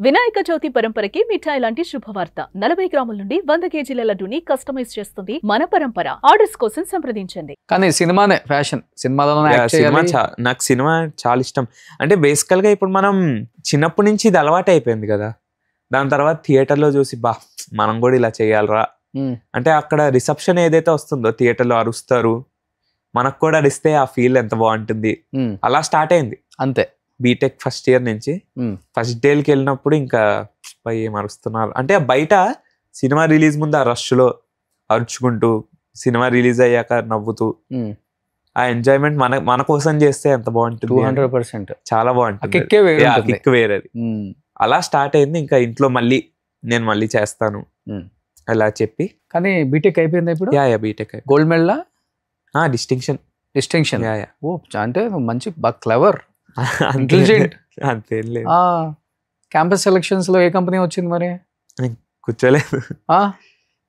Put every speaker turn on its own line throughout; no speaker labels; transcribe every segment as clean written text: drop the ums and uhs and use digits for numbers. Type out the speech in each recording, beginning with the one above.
వినాయక చవితి పరంపరకి మిఠాయి లాంటి శుభవార్త 40 గ్రాముల నుండి 100 కేజీల లడ్డూని కస్టమైజ్ చేస్తుంది మన పరంపర. ఆర్డర్స్ కోసం సంప్రదించండి.
కానీ సినిమానే ఫ్యాషన్, సినిమాలోనే యాక్ట్ చేయాలి.
నాకు సినిమా చాలా ఇష్టం. అంటే బేసికల్ గా ఇప్పుడు మనం చిన్నప్పటి నుంచి ఇది అలవాటు అయిపోయింది కదా. దాని తర్వాత థియేటర్ లో చూసి మనం కూడా ఇలా చేయాలరా అంటే అక్కడ రిసెప్షన్ ఏదైతే వస్తుందో థియేటర్ లో అరుస్తారు, మనకు కూడా అరిస్తే ఆ ఫీల్ ఎంత బాగుంటుంది. అలా స్టార్ట్ అయింది
అంతే.
బీటెక్ ఫస్ట్ ఇయర్ నుంచి ఫస్ట్ డేకి వెళ్ళినప్పుడు ఇంకా ఏం అరుస్తున్నారు అంటే బయట సినిమా రిలీజ్ ముందు ఆ రష్ లో అరుచుకుంటూ సినిమా రిలీజ్ అయ్యాక నవ్వుతూ ఆ ఎంజాయ్మెంట్ మన కోసం చేస్తే ఎంత బాగుంటుంది.
200%
చాలా బాగుంటుంది, కిక్ వేరేది. అలా స్టార్ట్ అయింది. ఇంకా ఇంట్లో నేను మళ్ళీ చేస్తాను అలా చెప్పి.
కానీ బీటెక్ అయిపోయింది ఇప్పుడు.
BTech
gold medal,
distinction.
ఓ అంటే మంచి బాగా క్లవర్, ఇంటెలిజెంట్.
అంతేం లేదు.
క్యాంపస్ సెలక్షన్స్ లో ఏ కంపెనీ వచ్చింది మరి?
కూర్చోలేదు.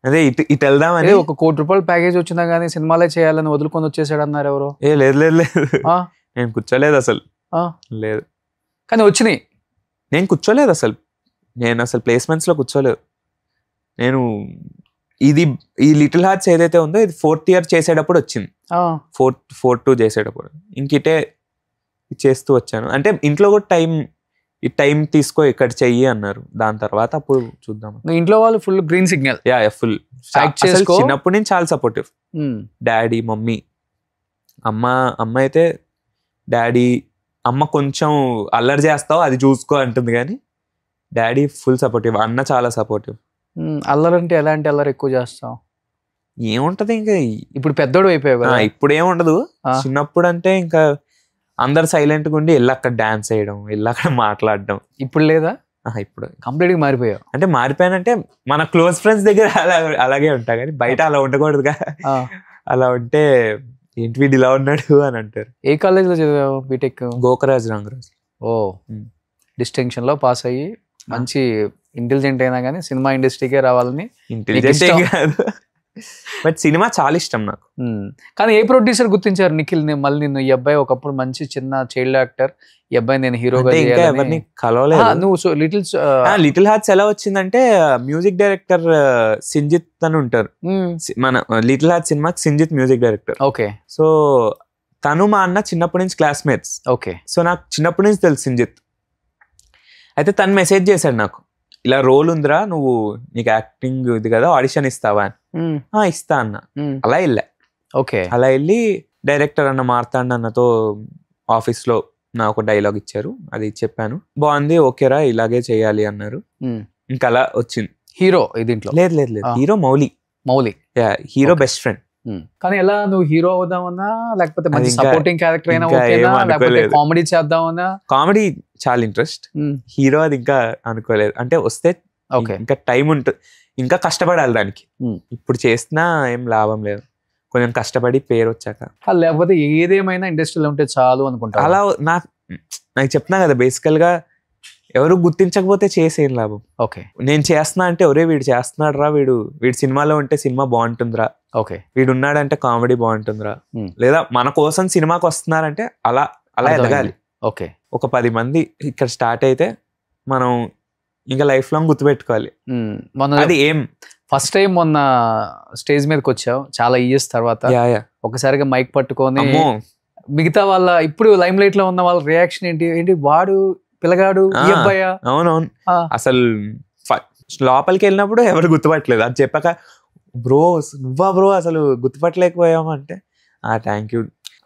అదే ఇటు వెళ్దామని.
1 కోటి రూపాయల ప్యాకేజ్ వచ్చినా గానీ సినిమాలే చేయాలని వదులుకొని వచ్చేసాడు అన్నారు ఎవరు.
లేదు నేను కూర్చోలేదు అసలు. లేదు
కానీ వచ్చినాయి.
నేను కూర్చోలేదు అసలు. నేను అసలు ప్లేస్మెంట్స్ లో కూర్చోలేదు. నేను ఈ లిటిల్ హార్ట్స్ ఏదైతే ఉందో ఇది 4th ఇయర్ చేసేటప్పుడు వచ్చింది. 4-2 చేసేటప్పుడు ఇంకిటే చేస్తూ వచ్చాను. అంటే ఇంట్లో కూడా టైం తీసుకో ఇక్కడ చెయ్యి అన్నారు. దాని తర్వాత అప్పుడు చూద్దాం.
ఇంట్లో వాళ్ళు ఫుల్ గ్రీన్ సిగ్నల్.
ఫుల్ చిన్నప్పటి నుంచి చాలా సపోర్టివ్. డాడీ, మమ్మీ, అమ్మ అయితే డాడీ, అమ్మ కొంచెం అల్లరి చేస్తావు అది చూసుకో అంటుంది కానీ డాడీ ఫుల్ సపోర్టివ్. అన్న చాలా సపోర్టివ్.
అల్లరంటే ఎలాంటి అల్లరి ఎక్కువ చేస్తావు?
ఏముంటది ఇంకా
ఇప్పుడు పెద్దోడు అయిపోయావు.
ఇప్పుడు ఏముండదు. చిన్నప్పుడు అంటే ఇంకా అందరు సైలెంట్ గా ఉండి వెళ్ళి అక్కడ డాన్స్ వేయడం, వెళ్ళి అక్కడ మాట్లాడడం.
ఇప్పుడు లేదా?
ఇప్పుడు
కంప్లీట్ గా మారిపోయావు.
అంటే మారిపోయానంటే మన క్లోజ్ ఫ్రెండ్స్ దగ్గర అలాగే ఉంటా కానీ బయట అలా ఉండకూడదుగా. అలా ఉంటే ఏంటి వీడు ఇలా ఉన్నాడు అని అంటారు.
ఏ కాలేజ్ లో చదివావు బీటెక్?
గోకరాజ్ రంగరాజ్.
డిస్టింక్షన్ లో పాస్ అయ్యి మంచి ఇంటెలిజెంట్ అయినా కానీ సినిమా ఇండస్ట్రీకే రావాలని.
ఇంటెలిజెంట్ కాదు బట్ సినిమా చాలా ఇష్టం నాకు.
కానీ ఏ ప్రొడ్యూసర్ గుర్తించారు నిఖిల్ మళ్ళీ నిన్ను? ఈ అబ్బాయి ఒకప్పుడు మంచి చిన్న చైల్డ్ యాక్టర్, ఈ అబ్బాయి నేను హీరోగా
ఎవరిని కలవలేదు.
నువ్వు
లిటిల్ హార్ట్స్ ఎలా వచ్చిందంటే మ్యూజిక్ డైరెక్టర్ సింజిత్ అని ఉంటారు. మన లిటిల్ హార్ట్స్ సినిమాకి Sinjith music director.
Okay.
So తను మా అన్న చిన్నప్పటి నుంచి క్లాస్మేట్స్.
ఓకే.
సో నాకు చిన్నప్పటి నుంచి తెలుసు సింజిత్. అయితే తను మెసేజ్ చేశాడు నాకు, ఇలా రోల్ ఉందిరా, నువ్వు నీకు యాక్టింగ్ ఇది కదా, ఆడిషన్ ఇస్తావా అని. ఇస్తా అన్న. అలా వెళ్ళా.
ఓకే.
అలా వెళ్ళి డైరెక్టర్ అన్న మార్తాండ్ అన్నతో ఆఫీస్ లో నా ఒక డైలాగ్ ఇచ్చారు, అది చెప్పాను. బాగుంది, ఓకేరా ఇలాగే చేయాలి అన్నారు. ఇంకా అలా వచ్చింది.
హీరో దీంట్లో?
లేదు hero Mouli. Hero best friend.
కానీ ఎలా నువ్వు హీరో అవుదామన్నా లేకపోతే మంచి సపోర్టింగ్ క్యారెక్టర్ అయినా ఓకేనా, లేకపోతే కామెడీ చేద్దామన్నా?
కామెడీ చాలా ఇంట్రెస్ట్, హీరో అది ఇంకా అనుకోలేదు. అంటే వస్తే ఇంకా టైం ఉంటుంది, ఇంకా కష్టపడాలి దానికి. ఇప్పుడు చేసినా ఏం లాభం లేదు, కొంచెం కష్టపడి పేరు వచ్చాక.
లేకపోతే ఏదేమైనా ఇండస్ట్రీలో ఉంటే చాలు అనుకుంటా.
అలా నాకు చెప్తున్నా కదా, బేసికల్ గా ఎవరు గుర్తించకపోతే చేసేం లాభం.
ఓకే. నేను
చేస్తున్నా అంటే ఒరే వీడు చేస్తున్నాడు రా, వీడు సినిమాలో ఉంటే సినిమా బాగుంటుందిరా,
ఓకే
వీడు ఉన్నాడంటే కామెడీ బాగుంటుందిరా, లేదా మన కోసం సినిమాకి వస్తున్నారంటే అలా ఎదగాలి.
ఓకే.
ఒక 10 మంది ఇక్కడ స్టార్ట్ అయితే మనం ఇంకా లైఫ్ లాంగ్ గుర్తుపెట్టుకోవాలి. అది ఏం
ఫస్ట్ టైం మొన్న స్టేజ్ మీదకి వచ్చావు చాలా ఇయర్స్ తర్వాత, ఒకసారిగా మైక్ పట్టుకొని మిగతా వాళ్ళ ఇప్పుడు లైమ్ లైట్ లో ఉన్న వాళ్ళ రియాక్షన్ ఏంటి? వాడు పిల్లగాడు, ఈ అబ్బాయా?
అవునవును. అసలు లోపలికి వెళ్ళినప్పుడు ఎవరు గుర్తుపట్టలేదు. అది చెప్పాక నువ్వా బ్రో అసలు గుర్తుపట్టలేకపోయాము అంటే థ్యాంక్ యూ.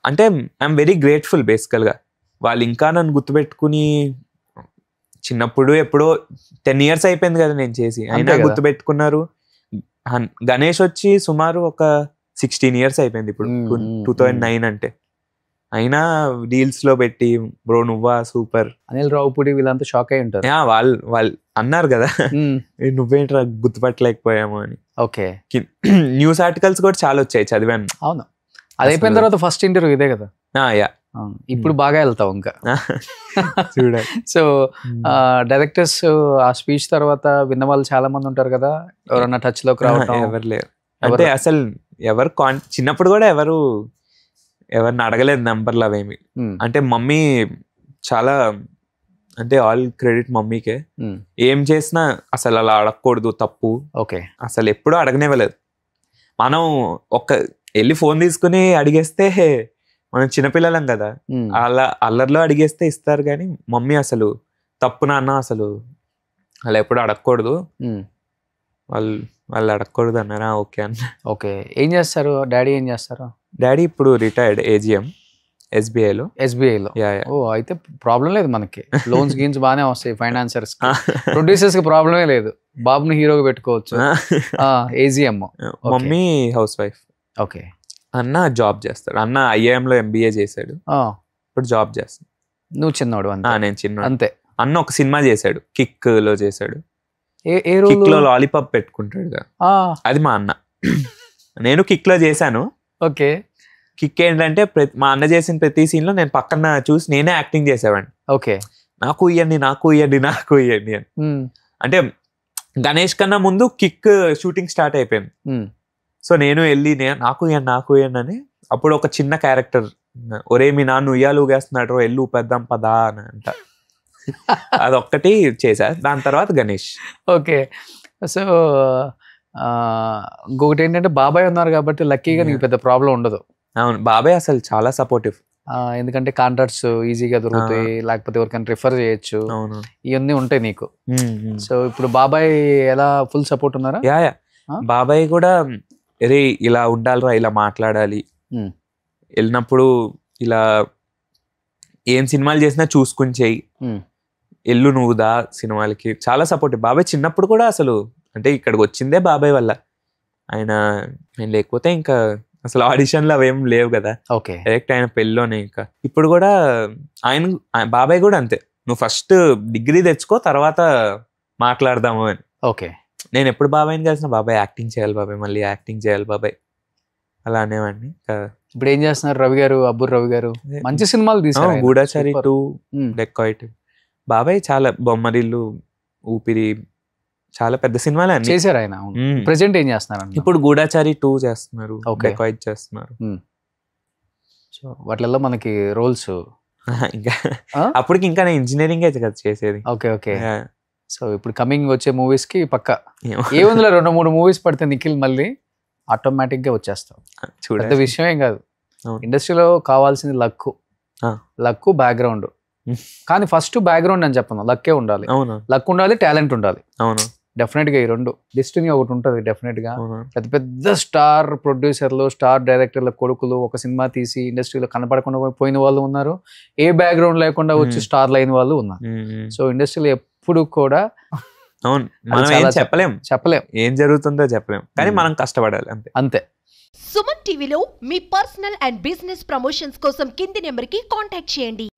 అంటే ఐఎమ్ వెరీ గ్రేట్ఫుల్ బేసికల్ గా. వాళ్ళు ఇంకా నన్ను గుర్తుపెట్టుకుని, చిన్నప్పుడు ఎప్పుడో 10 years అయిపోయింది కదా నేను చేసి, అయినా గుర్తుపెట్టుకున్నారు. గణేష్ వచ్చి సుమారు ఒక 16 years అయిపోయింది ఇప్పుడు, 2009 అంటే. అయినా డీల్స్ లో పెట్టి బ్రో నువ్వా సూపర్.
అనిల్ రావుపూడి వీళ్ళంతా షాక్ అయి ఉంటారు.
వాళ్ళు అన్నారు కదా నువ్వేంట్రా గుర్తుపట్టలేకపోయాము అని.
ఓకే.
న్యూస్ ఆర్టికల్స్ కూడా చాలా వచ్చాయి, చదివాను.
అవును, అది అయిపోయిన తర్వాత ఫస్ట్ ఇంటర్వ్యూ ఇదే కదా. ఇప్పుడు బాగా వెళ్తావు ఇంకా
చూడాలి.
సో డైరెక్టర్స్ ఆ స్పీచ్ తర్వాత విన్న వాళ్ళు చాలా మంది ఉంటారు కదా, ఎవరన్నా టచ్ లోకి రావడం?
ఎవరు లేరు. అంటే అసలు ఎవరు చిన్నప్పుడు కూడా ఎవరిని అడగలేదు నెంబర్లు అవేమి. అంటే మమ్మీ చాలా అంటే ఆల్ క్రెడిట్ మమ్మీకే. ఏం చేసినా అసలు అలా అడగకూడదు, తప్పు.
ఓకే.
అసలు ఎప్పుడూ అడగనేవ్వలేదు. మనం వెళ్ళి ఫోన్ తీసుకుని అడిగేస్తే మనం చిన్నపిల్లలం కదా, అలా అల్లర్లో అడిగేస్తే ఇస్తారు. కానీ మమ్మీ అసలు తప్పు నాన్న, అసలు అలా ఎప్పుడు అడగకూడదు, వాళ్ళు అడగకూడదు అన్నారా. ఓకే అన్న.
ఓకే. ఏం చేస్తారు డాడీ? ఏం చేస్తారు
డాడీ? ఇప్పుడు రిటైర్డ్, AGM SBIలో. ఓ, అయితే ప్రాబ్లం లేదు మనకి. లోన్స్ గీన్స్ బాగానే వస్తాయి ఫైనాన్సర్స్, ప్రొడ్యూసర్స్ కి ప్రాబ్లమే లేదు. బాబుని హీరోగా పెట్టుకోవచ్చు. AGM. Mummy house wife.
Okay.
అన్న జాబ్ చేస్తాడు. అన్న IIMలో MBA చేశాడు, ఇప్పుడు జాబ్ చేస్తాడు.
నువ్వు చిన్నవాడు?
నేను చిన్న
అంతే.
అన్న ఒక సినిమా చేశాడు, కిక్ లో చేశాడు.
కిక్
లో లాలీపాప్ పెట్టుకుంటాడు, అది మా అన్న. నేను కిక్ లో చేశాను.
ఓకే.
కిక్ ఏంటంటే మా అన్న చేసిన ప్రతి సీన్ లో నేను పక్కన చూసి నేనే యాక్టింగ్ చేసేవాడిని.
ఓకే.
నాకు ఇయ్యండి అని. అంటే గణేష్ కన్నా ముందు కిక్ షూటింగ్ స్టార్ట్ అయిపోయింది. సో నేను వెళ్ళి నాకు ఇయ్యండి అని. అప్పుడు ఒక చిన్న క్యారెక్టర్, ఒరే మీ నాన్న ఉయ్యాలు ఊగేస్తున్నాడు, ఎల్లు పెద్దాం పదా అని అంట. అదొక్కటి చేశా. దాని తర్వాత గణేష్.
ఓకే. సో ఇంకొకటి ఏంటంటే బాబాయ్ ఉన్నారు కాబట్టి లక్కీగా నీకు పెద్ద ప్రాబ్లం ఉండదు.
అవును, బాబాయ్ అసలు చాలా సపోర్టివ్.
ఎందుకంటే కాంట్రాక్ట్స్ ఈజీగా దొరుకుతాయి, లేకపోతే ఎవరికైనా రిఫర్ చేయొచ్చు, ఇవన్నీ ఉంటాయి నీకు. సో ఇప్పుడు బాబాయ్ ఎలా ఫుల్ సపోర్ట్ ఉన్నారా?
యా. బాబాయ్ కూడా అరే ఇలా ఉండాలిరా, ఇలా మాట్లాడాలి, వెళ్ళినప్పుడు ఇలా ఏం సినిమాలు చేసినా చూసుకుని చెయ్యి, ఎల్లు నువ్వు దా సినిమాలకి, చాలా సపోర్టివ్. బాబాయ్ చిన్నప్పుడు కూడా అసలు అంటే ఇక్కడికి వచ్చిందే బాబాయ్ వల్ల. ఆయన లేకపోతే ఇంకా అసలు ఆడిషన్లు అవేం లేవు కదా.
ఓకే.
డైరెక్ట్ ఆయన పెళ్ళిలోనే. ఇంకా ఇప్పుడు కూడా బాబాయ్ కూడా అంతే, నువ్వు ఫస్ట్ డిగ్రీ తెచ్చుకో తర్వాత మాట్లాడదాము అని.
ఓకే.
నేను ఎప్పుడు బాబాయ్ని కలిసిన, బాబాయ్ యాక్టింగ్ చేయాలి బాబాయ్, మళ్ళీ యాక్టింగ్ చేయాలి బాబాయ్, అలా అనేవాడిని.
ఇప్పుడు ఏం చేస్తున్నారు రవి గారు? అబ్బుర్ రవి గారు మంచి సినిమాలు తీశారు.
గూఢచారి 2, డెకాయిట్. బాబాయ్ చాలా, బొమ్మరిల్లు, ఊపిరి, చాలా పెద్ద సినిమాలే అన్ని
చేశారు ఆయన. ప్రెజెంట్ ఏం చేస్తున్నారు?
ఇప్పుడు గూఢచారి 2 చేస్తున్నారు, డెకాయిట్ చేస్తున్నారు.
సో వాటిల్లో మనకి రోల్స్
ఇంకా అప్పటికి ఇంకా నేను ఇంజనీరింగ్ అయితే కదా చేసేది.
ఓకే. ఓకే. సో ఇప్పుడు కమింగ్ వచ్చే మూవీస్ కి పక్క ఏముందిలో 2-3 మూవీస్ పడితే నిఖిల్ మళ్ళీ ఆటోమేటిక్ గా వచ్చేస్తాం. పెద్ద విషయం కాదు. ఇండస్ట్రీలో కావాల్సింది లక్, బ్యాక్గ్రౌండ్. కానీ ఫస్ట్ బ్యాక్గ్రౌండ్ అని చెప్పను, లక్కే ఉండాలి. లక్ ఉండాలి, టాలెంట్ ఉండాలి. డెఫినెట్ గా ఈ రెండు. డెస్టినీ ఒకటి ఉంటుంది డెఫినెట్ గా. పెద్ద పెద్ద స్టార్ ప్రొడ్యూసర్లు, స్టార్ డైరెక్టర్ల కొడుకులు ఒక సినిమా తీసి ఇండస్ట్రీలో కనపడకుండా పోయిన వాళ్ళు ఉన్నారు, ఏ బ్యాక్గ్రౌండ్ లేకుండా వచ్చి స్టార్ లైన్ వాళ్ళు ఉన్నారు. సో ఇండస్ట్రీలో ఎప్పుడు కూడా
చెప్పలేం ఏం జరుగుతుందో చెప్పలేం, కానీ మనం కష్టపడాలి అంతే.
సుమన్ టీవీలో మీ పర్సనల్ అండ్ బిజినెస్ ప్రమోషన్స్ కోసం కింది నెంబర్కి కాంటాక్ట్ చేయండి.